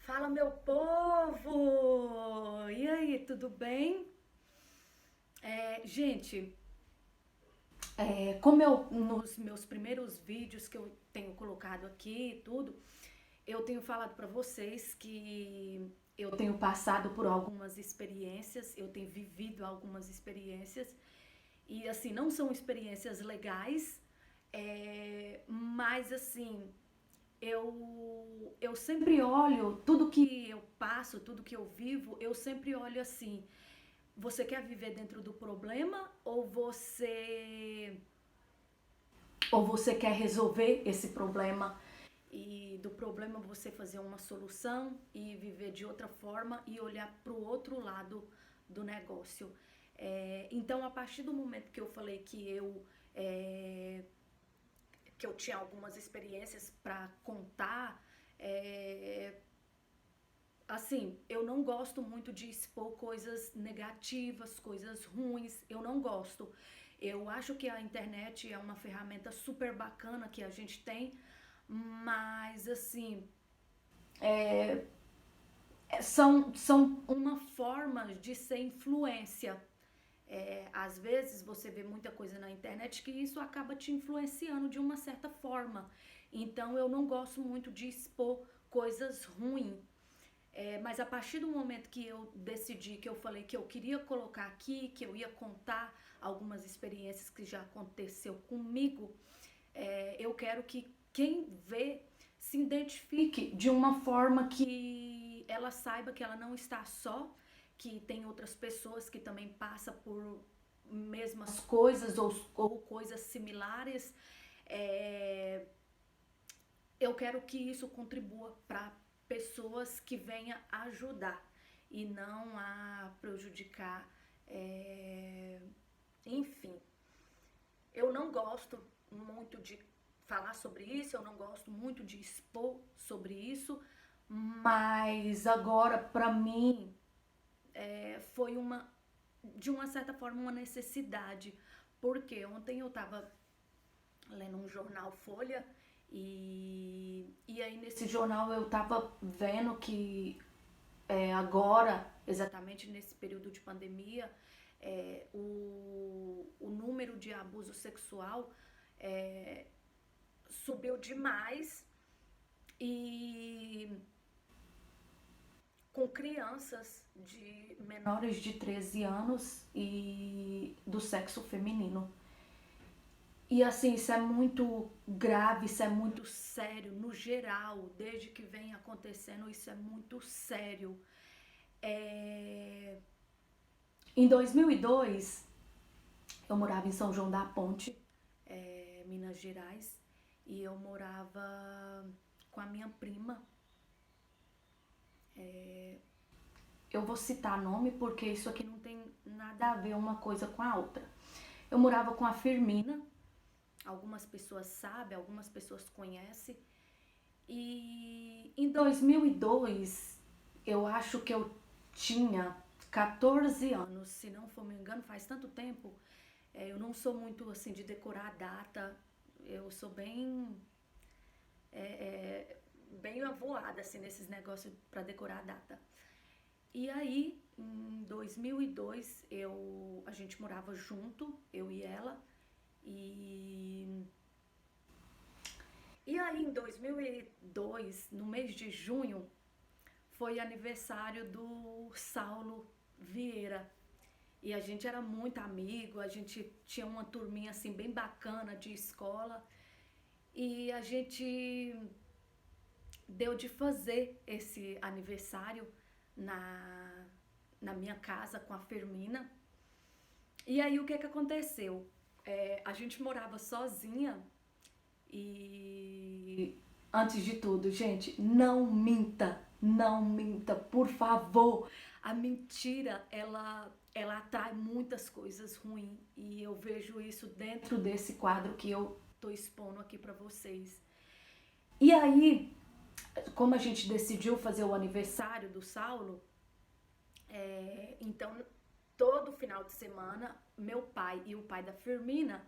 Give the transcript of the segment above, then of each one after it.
Fala, meu povo! E aí, tudo bem? Gente, como eu nos meus primeiros vídeos que eu tenho colocado aqui e tudo, eu tenho falado para vocês que eu tenho passado por algumas experiências, eu tenho vivido algumas experiências e assim não são experiências legais, mas assim eu sempre olho tudo que eu passo, tudo que eu vivo, eu sempre olho assim. Você quer viver dentro do problema ou você quer resolver esse problema e do problema você fazer uma solução e viver de outra forma e olhar para o outro lado do negócio. Então, a partir do momento que eu falei que eu tinha algumas experiências para contar, é, assim, eu não gosto muito de expor coisas negativas, coisas ruins, eu não gosto. Eu acho que a internet é uma ferramenta super bacana que a gente tem, mas assim, são uma forma de ser influência. Às vezes você vê muita coisa na internet que isso acaba te influenciando de uma certa forma. Então eu não gosto muito de expor coisas ruins. Mas a partir do momento que eu decidi, que eu falei que eu queria colocar aqui, que eu ia contar algumas experiências que já aconteceu comigo, eu quero que quem vê se identifique de uma forma que ela saiba que ela não está só, que tem outras pessoas que também passam por mesmas coisas ou coisas similares. É, eu quero que isso contribua para pessoas que venham ajudar e não a prejudicar. é, Enfim, eu não gosto muito de falar sobre isso, eu não gosto muito de expor sobre isso, mas agora para mim foi de uma certa forma, uma necessidade, porque ontem eu estava lendo um jornal Folha e aí nesse jornal eu tava vendo que agora, exatamente nesse período de pandemia, o número de abuso sexual é, subiu demais e com crianças de menores de 13 anos e do sexo feminino. E assim, isso é muito grave, isso é muito sério, no geral, desde que vem acontecendo, isso é muito sério. É... Em 2002, eu morava em São João da Ponte, Minas Gerais, e eu morava com a minha prima. Eu vou citar nome porque isso aqui não tem nada a ver uma coisa com a outra. Eu morava com a Firmina, algumas pessoas sabem, algumas pessoas conhecem. E em 2002, eu acho que eu tinha 14 anos, se não for me engano, faz tanto tempo. Eu não sou muito assim de decorar a data, eu sou bem avoada assim, nesses negócios para decorar a data. E aí, em 2002, a gente morava junto, eu e ela. E E aí, em 2002, no mês de junho, foi aniversário do Saulo Vieira. E a gente era muito amigo, a gente tinha uma turminha assim bem bacana de escola. E a gente deu de fazer esse aniversário na, na minha casa com a Fermina. E aí o que aconteceu? A gente morava sozinha. E antes de tudo, gente, não minta, por favor. A mentira, ela atrai muitas coisas ruins e eu vejo isso dentro desse quadro que eu tô expondo aqui para vocês. E aí, como a gente decidiu fazer o aniversário do Saulo, então todo final de semana, meu pai e o pai da Firmina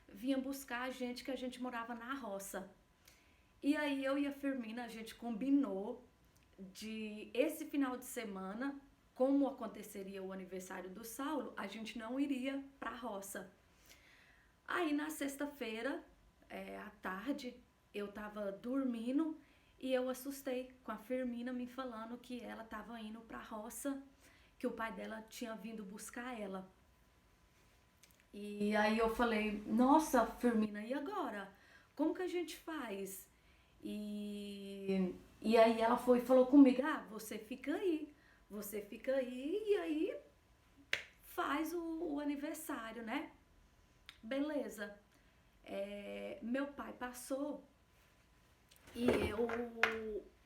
vinham buscar a gente, que a gente morava na roça. E aí eu e a Firmina, a gente combinou de esse final de semana, como aconteceria o aniversário do Saulo, a gente não iria pra roça. Aí na sexta-feira, à tarde, eu tava dormindo e eu assustei com a Firmina me falando que ela tava indo pra roça, que o pai dela tinha vindo buscar ela. E aí eu falei, nossa, Firmina, e agora? Como que a gente faz? E aí ela foi e falou comigo, você fica aí e aí faz o aniversário, né? Beleza. Meu pai passou e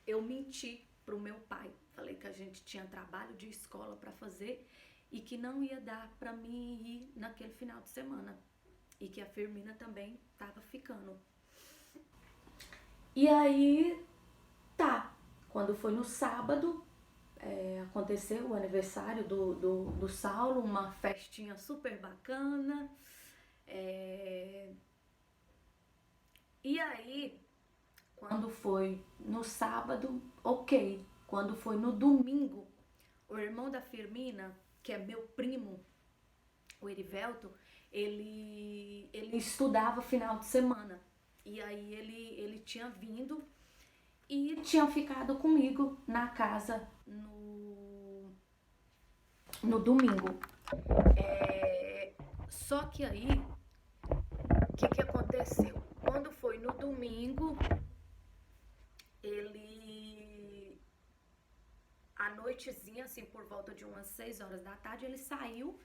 eu menti pro meu pai. Falei que a gente tinha trabalho de escola pra fazer e que não ia dar pra mim ir naquele final de semana. E que a Firmina também tava ficando. E aí, tá. Quando foi no sábado, aconteceu o aniversário do Saulo, uma festinha super bacana. E aí, quando foi no sábado, ok. Quando foi no domingo, o irmão da Firmina, que é meu primo, o Erivelto, ele estudava final de semana. E aí ele tinha vindo e tinha ficado comigo na casa no domingo. Só que aí, o que aconteceu? Quando foi no domingo, ele, à noitezinha, assim, por volta de umas 6 horas da tarde, ele saiu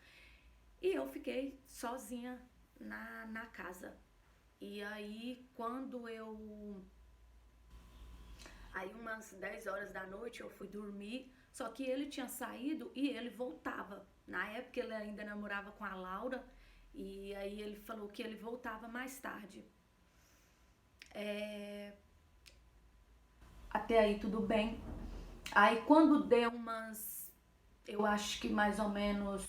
e eu fiquei sozinha na casa. E aí, Aí umas 10 horas da noite eu fui dormir, só que ele tinha saído e ele voltava. Na época ele ainda namorava com a Laura e aí ele falou que ele voltava mais tarde. Até aí tudo bem. Aí quando deu eu acho que mais ou menos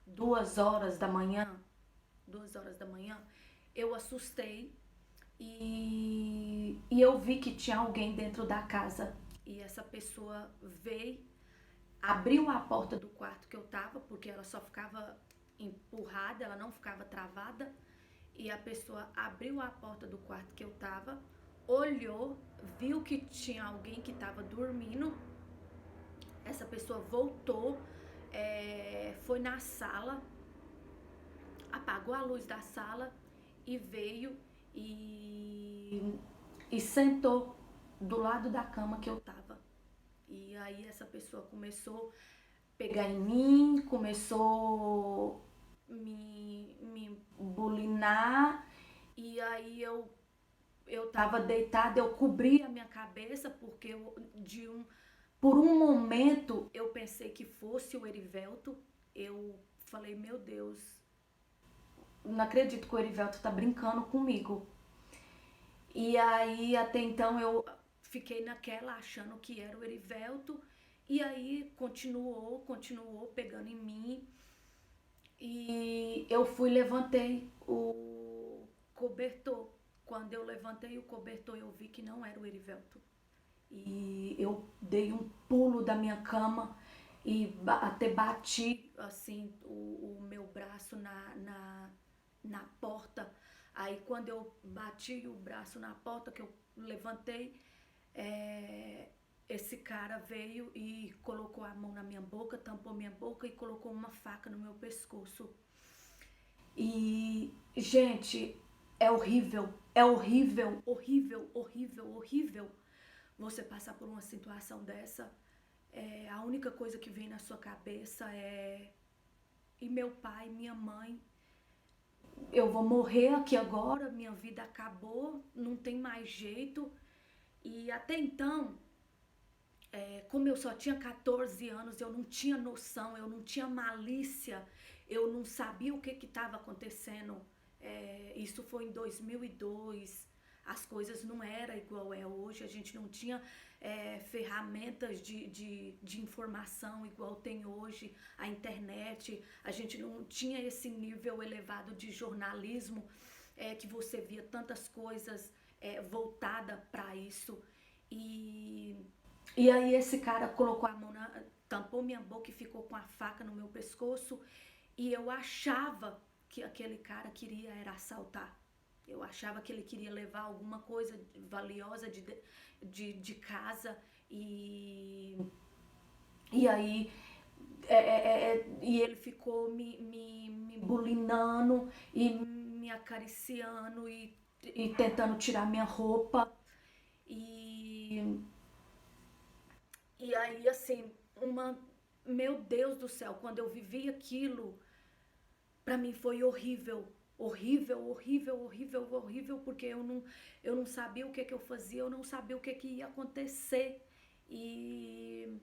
2 horas da manhã, eu assustei e eu vi que tinha alguém dentro da casa. E essa pessoa veio, abriu a porta do quarto que eu tava, porque ela só ficava empurrada, ela não ficava travada. E a pessoa abriu a porta do quarto que eu tava, olhou, viu que tinha alguém que tava dormindo. Essa pessoa voltou, foi na sala, apagou a luz da sala e veio e sentou do lado da cama que eu tava. E aí essa pessoa começou a pegar em mim, começou me bulinar. E aí eu tava deitada, eu cobri a minha cabeça porque por um momento eu pensei que fosse o Erivelto. Eu falei, meu Deus, não acredito que o Erivelto tá brincando comigo. E aí até então eu fiquei naquela achando que era o Erivelto. E aí continuou pegando em mim. E eu levantei o cobertor. Quando eu levantei o cobertor, eu vi que não era o Erivelto. E eu dei um pulo da minha cama e até bati assim o meu braço na porta. Aí quando eu bati o braço na porta, que eu levantei, esse cara veio e colocou a mão na minha boca, tampou minha boca e colocou uma faca no meu pescoço. E, gente, é horrível, horrível você passar por uma situação dessa. A única coisa que vem na sua cabeça é: e meu pai, minha mãe? Eu vou morrer aqui agora, minha vida acabou, não tem mais jeito. E até então, como eu só tinha 14 anos, eu não tinha noção, eu não tinha malícia, eu não sabia o que estava acontecendo. Isso foi em 2002, as coisas não eram igual é hoje, a gente não tinha ferramentas de informação igual tem hoje, a internet, a gente não tinha esse nível elevado de jornalismo, que você via tantas coisas voltada para isso. E aí esse cara colocou a mão tampou minha boca e ficou com a faca no meu pescoço. E eu achava que aquele cara queria era assaltar. Eu achava que ele queria levar alguma coisa valiosa de casa. E aí e ele ficou me bulinando e me acariciando e tentando tirar minha roupa. E, e aí, assim, meu Deus do céu, quando eu vivi aquilo, pra mim foi horrível. Horrível, horrível, horrível, horrível, porque eu não sabia o que eu fazia, eu não sabia o que ia acontecer. E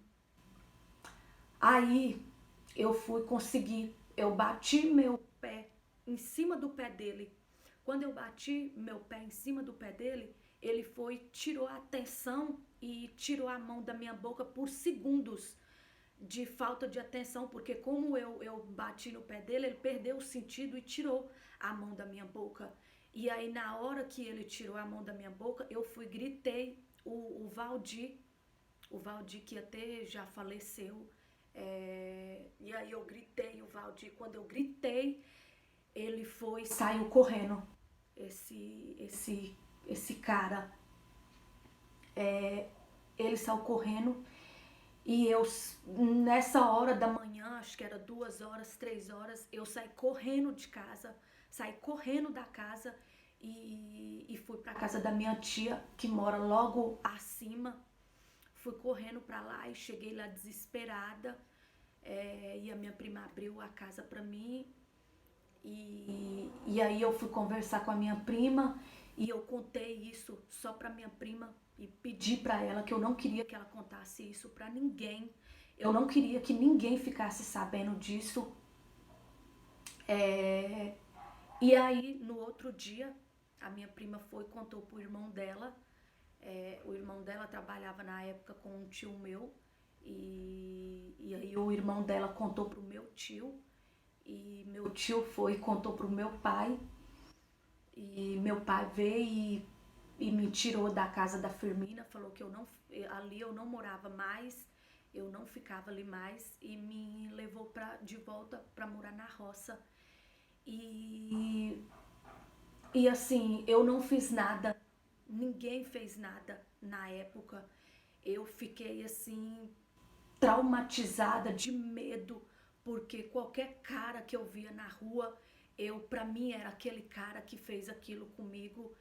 aí eu fui conseguir, eu bati meu pé em cima do pé dele. Quando eu bati meu pé em cima do pé dele, ele tirou a atenção e tirou a mão da minha boca por segundos de falta de atenção, porque como eu bati no pé dele, ele perdeu o sentido e tirou a mão da minha boca. E aí na hora que ele tirou a mão da minha boca, eu gritei o Valdir que até já faleceu. E aí eu gritei o Valdir. Quando eu gritei, ele saiu correndo. Esse cara, ele saiu correndo. E eu, nessa hora da manhã, acho que era 2 horas, 3 horas, eu saí correndo de casa, saí correndo da casa e fui pra casa da minha tia, que mora logo acima. Fui correndo pra lá e cheguei lá desesperada. E a minha prima abriu a casa pra mim. E aí eu fui conversar com a minha prima e eu contei isso só pra minha prima e pedi pra ela que eu não queria que ela contasse isso pra ninguém. Eu não queria que ninguém ficasse sabendo disso. E aí, no outro dia, a minha prima foi e contou pro irmão dela. O irmão dela trabalhava na época com um tio meu. E aí o irmão dela contou pro meu tio. E meu tio foi e contou pro meu pai. E meu pai veio e me tirou da casa da Firmina. Falou que ali eu não morava mais. Eu não ficava ali mais. E me levou de volta pra morar na roça. E assim, eu não fiz nada. Ninguém fez nada na época. Eu fiquei assim, traumatizada, de medo, porque qualquer cara que eu via na rua, pra mim era aquele cara que fez aquilo comigo.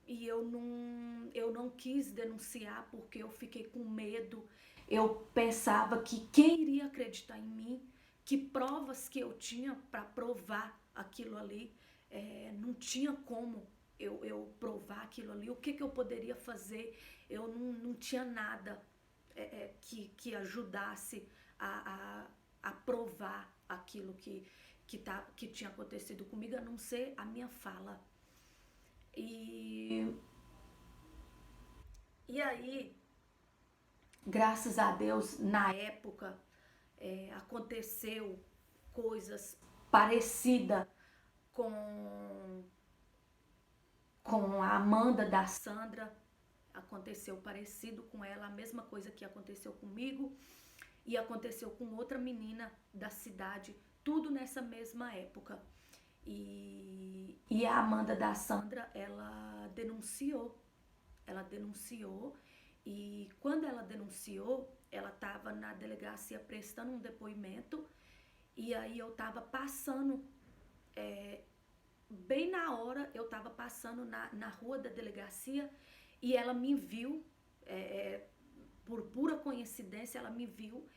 E eu não quis denunciar porque eu fiquei com medo. Eu pensava que quem iria acreditar em mim, que provas que eu tinha para provar aquilo ali, não tinha como eu provar aquilo ali. O que eu poderia fazer? Eu não tinha nada que ajudasse a provar aquilo que tinha acontecido comigo, a não ser a minha fala. E aí, graças a Deus, na época, aconteceu coisas parecidas com, com a Amanda da Sandra. Aconteceu parecido com ela, a mesma coisa que aconteceu comigo e aconteceu com outra menina da cidade, tudo nessa mesma época. E a Amanda da Sandra, ela denunciou. E quando ela denunciou, ela estava na delegacia prestando um depoimento. E aí eu estava passando, bem na hora, eu estava passando na rua da delegacia e ela me viu, por pura coincidência, ela me viu.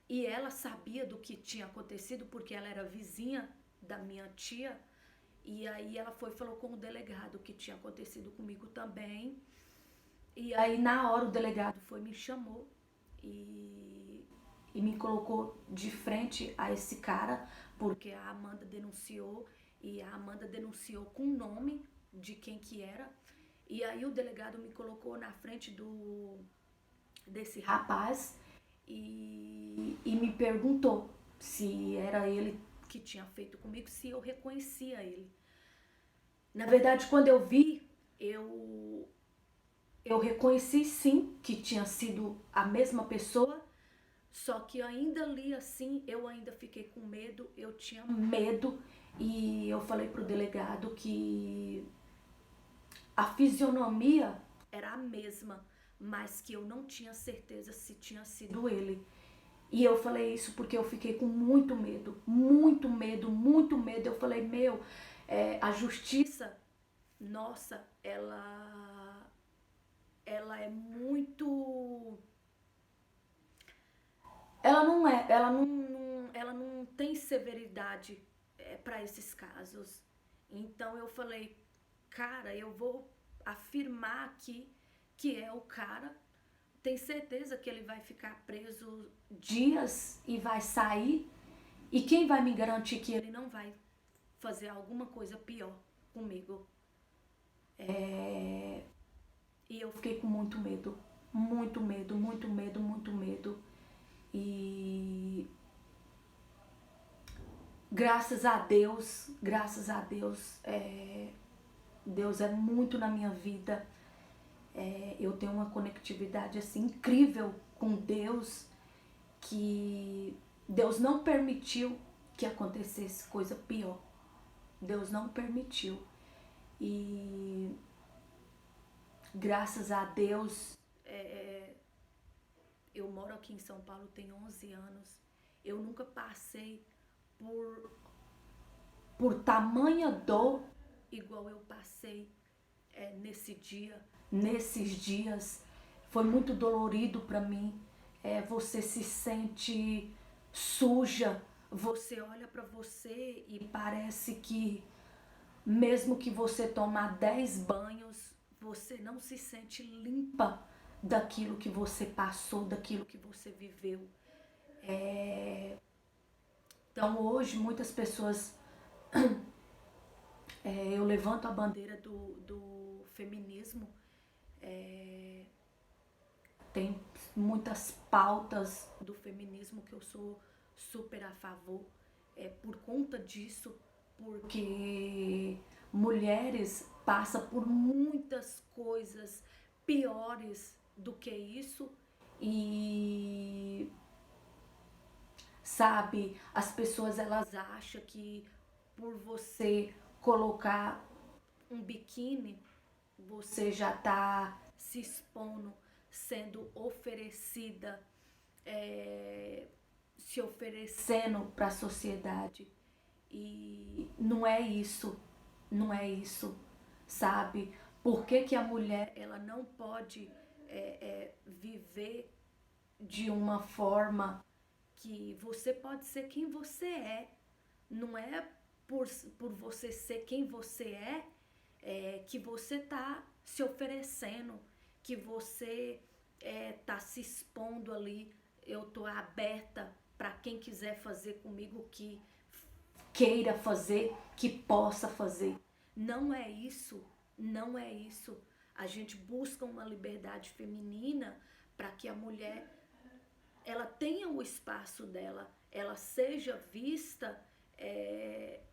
E ela sabia do que tinha acontecido porque ela era vizinha da minha tia. E aí ela falou com o delegado que tinha acontecido comigo também. E aí na hora o delegado me chamou e me colocou de frente a esse cara, porque a Amanda denunciou, e a Amanda denunciou com o nome de quem que era. E aí o delegado me colocou na frente desse rapaz e me perguntou se era ele que tinha feito comigo, se eu reconhecia ele. Na verdade, quando eu vi, eu reconheci sim que tinha sido a mesma pessoa, só que ainda ali assim, eu ainda fiquei com medo, eu tinha medo e eu falei pro delegado que a fisionomia era a mesma, mas que eu não tinha certeza se tinha sido ele. E eu falei isso porque eu fiquei com muito medo, muito medo, muito medo. Eu falei, a justiça, nossa, ela é muito, ela não tem severidade para esses casos. Então eu falei, cara, eu vou afirmar aqui que é o cara. Tem certeza que ele vai ficar preso dias e vai sair? E quem vai me garantir que ele não vai fazer alguma coisa pior comigo? E eu fiquei com muito medo. Muito medo, muito medo, muito medo. E graças a Deus, Deus é muito na minha vida. Eu tenho uma conectividade assim incrível com Deus, que Deus não permitiu que acontecesse coisa pior. Deus não permitiu. E graças a Deus, eu moro aqui em São Paulo tem 11 anos. Eu nunca passei por, por tamanha dor igual eu passei nesses dias. Foi muito dolorido para mim. Você se sente suja, você olha para você e parece que mesmo que você tomar 10 banhos, você não se sente limpa daquilo que você passou, daquilo que você viveu. Então hoje muitas pessoas, eu levanto a bandeira do feminismo. Tem muitas pautas do feminismo que eu sou super a favor, por conta disso, porque mulheres passam por muitas coisas piores do que isso e sabe, as pessoas elas acham que por você colocar um biquíni você já tá se expondo, sendo oferecida, se oferecendo para a sociedade. E não é isso, não é isso, sabe? Por que, que a mulher ela não pode viver de uma forma que você pode ser quem você é? Não é por você ser quem você que você tá se oferecendo, que você tá se expondo ali. Eu tô aberta para quem quiser fazer comigo, que queira fazer, que possa fazer. Não é isso, não é isso. A gente busca uma liberdade feminina para que a mulher ela tenha o espaço dela, ela seja vista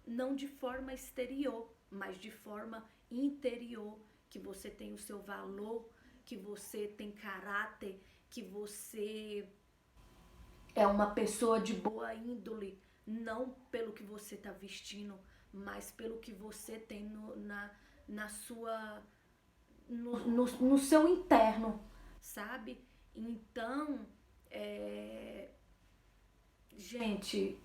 não de forma exterior, mas de forma interior, que você tem o seu valor, que você tem caráter, que você é uma pessoa de boa índole, não pelo que você está vestindo, mas pelo que você tem na sua no seu interno, sabe? Então, gente,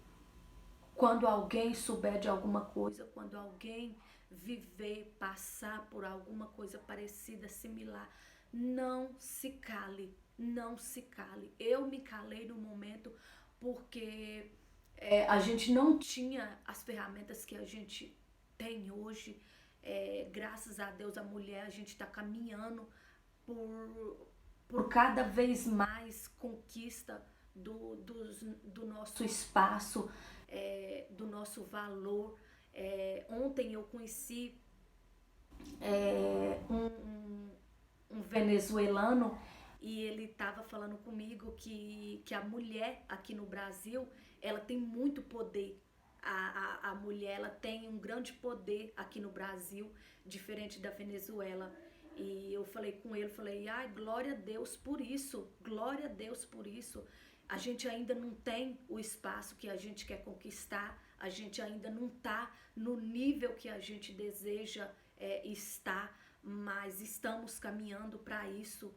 quando alguém souber de alguma coisa, quando alguém viver, passar por alguma coisa parecida, similar, não se cale, não se cale. Eu me calei no momento porque a gente não tinha as ferramentas que a gente tem hoje. Graças a Deus, a mulher, a gente está caminhando por cada vez mais conquista do nosso espaço, do nosso valor. Ontem eu conheci um venezuelano e ele estava falando comigo que a mulher aqui no Brasil ela tem muito poder. A mulher ela tem um grande poder aqui no Brasil, diferente da Venezuela. E eu falei com ele, falei, ai, glória a Deus por isso, glória a Deus por isso. A gente ainda não tem o espaço que a gente quer conquistar, a gente ainda não está no nível que a gente deseja estar, mas estamos caminhando para isso,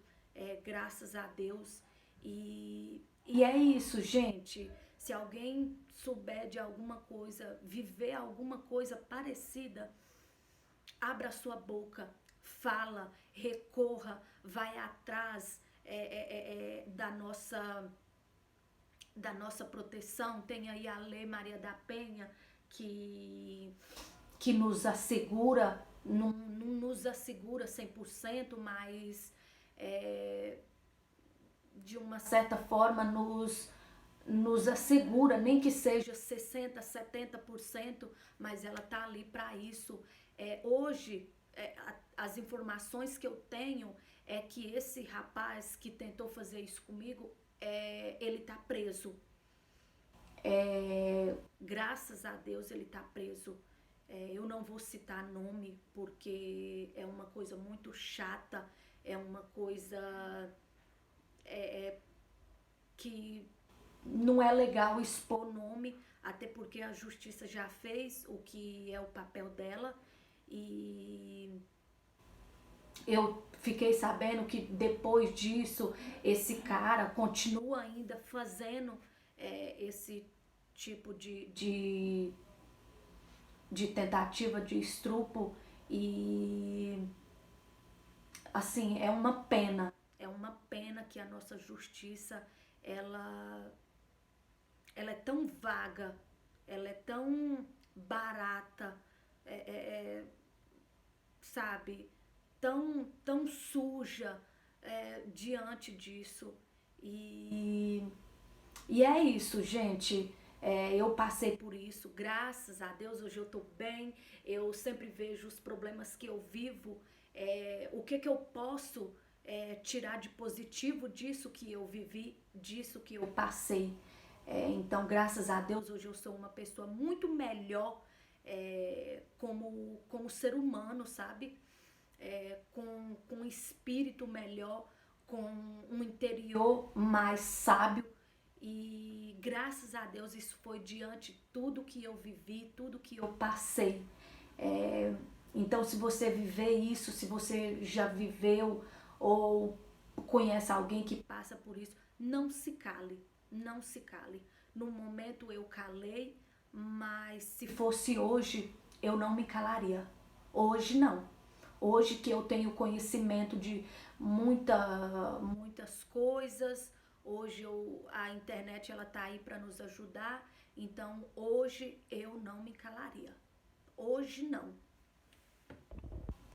graças a Deus. E é isso, gente. Se alguém souber de alguma coisa, viver alguma coisa parecida, abra sua boca, fala, recorra, vai atrás da nossa proteção. Tem aí a Lei Maria da Penha que nos assegura, não nos assegura 100%, mas de uma certa forma nos assegura, nem que seja 60%, 70%, mas ela tá ali para isso. Hoje, as informações que eu tenho é que esse rapaz que tentou fazer isso comigo, ele tá preso. Graças a Deus ele tá preso. Eu não vou citar nome porque é uma coisa muito chata, é uma coisa que não é legal expor nome, até porque a justiça já fez o que é o papel dela. E eu fiquei sabendo que depois disso esse cara continua ainda fazendo esse tipo de tentativa de estupro. E assim, é uma pena que a nossa justiça ela é tão vaga, ela é tão barata, sabe, tão suja diante disso. E, e é isso, gente. Eu passei por isso, graças a Deus, hoje eu tô bem. Eu sempre vejo os problemas que eu vivo, o que eu posso tirar de positivo disso que eu vivi, disso que eu passei. Então, graças a Deus, hoje eu sou uma pessoa muito melhor como ser humano, sabe? Com um espírito melhor, com um interior mais sábio. E graças a Deus isso foi diante de tudo que eu vivi, tudo que eu passei. Então, se você viver isso, se você já viveu ou conhece alguém que passa por isso, não se cale, não se cale. No momento eu calei, mas se fosse hoje, eu não me calaria. Hoje não. Hoje que eu tenho conhecimento de muitas coisas, hoje a internet ela tá aí para nos ajudar, então hoje eu não me calaria. Hoje não.